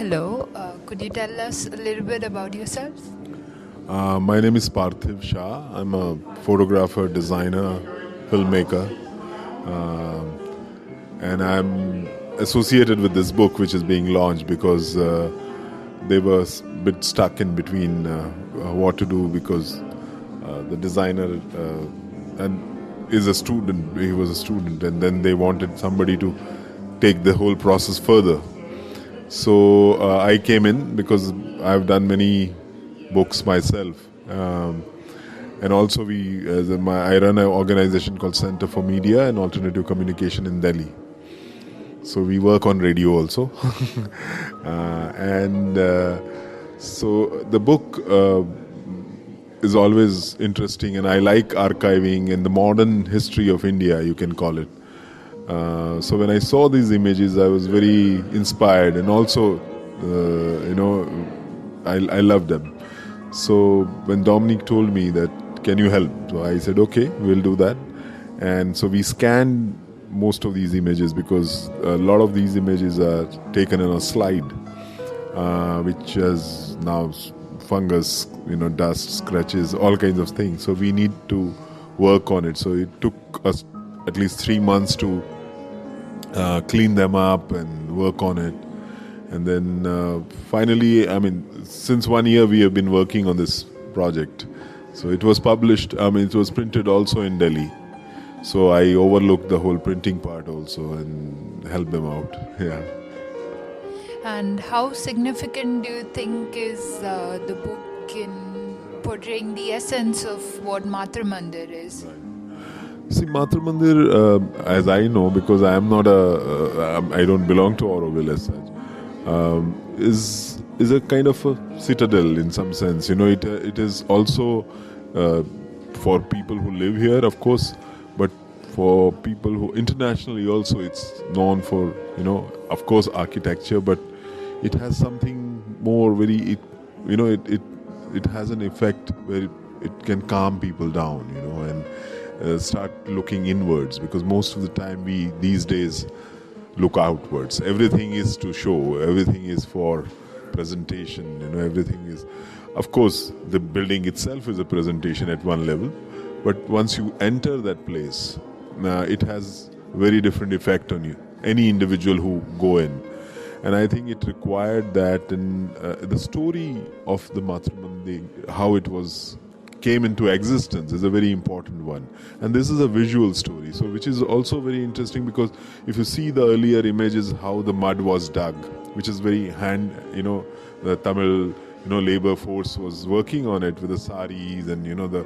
Hello, could you tell us a little bit about yourself? My name is Parthiv Shah. I'm a photographer, designer, filmmaker, and I'm associated with this book which is being launched because they were a bit stuck in between what to do because the designer and is a student. He was a student, and then they wanted somebody to take the whole process further. So I came in because I've done many books myself, and also I run an organization called Center for Media and Alternative Communication in Delhi. So we work on radio also, and so the book is always interesting, and I like archiving and the modern history of India, you can call it. So when I saw these images, I was very inspired, and also, I loved them. So when Dominique told me that, can you help? So I said, okay, we'll do that. And so we scanned most of these images because a lot of these images are taken on a slide, which has now fungus, dust, scratches, all kinds of things. So we need to work on it. So it took us at least 3 months to clean them up and work on it. And then finally, since 1 year we have been working on this project. So it was published, it was printed also in Delhi. So I overlooked the whole printing part also and helped them out. Yeah. And how significant do you think is the book in portraying the essence of what Matrimandir is? See, Matrimandir, as I know, because I am not I don't belong to Auroville as such, is a kind of a citadel in some sense. It is also for people who live here, of course, but for people who internationally also, it's known for of course, architecture, but it has something more it has an effect where it can calm people down, and start looking inwards, because most of the time we these days look outwards. Everything is to show, everything is for presentation, everything is, of course, the building itself is a presentation at one level, but once you enter that place, it has very different effect on you, any individual who go in. And I think it required that, and the story of the Matrimandir, how it came into existence, is a very important one. And this is a visual story, so which is also very interesting, because if you see the earlier images, how the mud was dug, which is very the Tamil labor force was working on it with the saris and the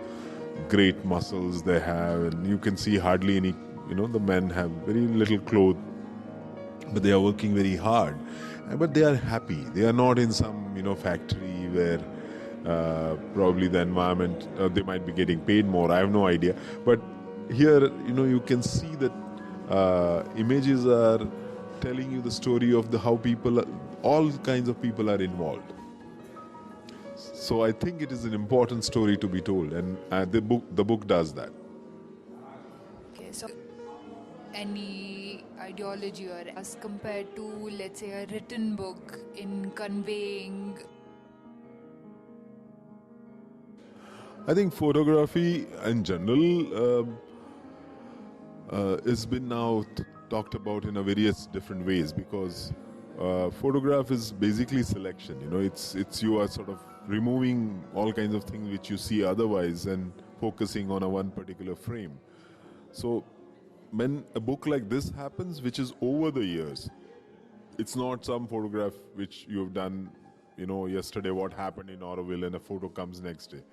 great muscles they have, and you can see hardly any, the men have very little clothes, but they are working very hard, but they are happy. They are not in some factory where probably the environment, they might be getting paid more, I have no idea. But here, you can see that images are telling you the story of how people, all kinds of people are involved. So I think it is an important story to be told, and the book does that. Okay, so any ideology or as compared to, let's say, a written book in conveying? I think photography in general has been now talked about in a various different ways, because photograph is basically selection. It's you are sort of removing all kinds of things which you see otherwise and focusing on one particular frame. So when a book like this happens, which is over the years, it's not some photograph which you have done, yesterday what happened in Auroville, and a photo comes next day.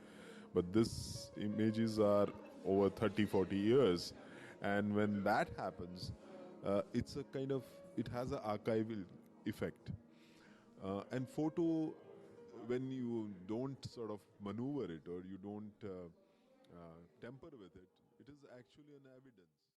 But these images are over 30, 40 years. And when that happens, it's a kind of, it has an archival effect. And photo, when you don't sort of maneuver it, or you don't tamper with it, it is actually an evidence.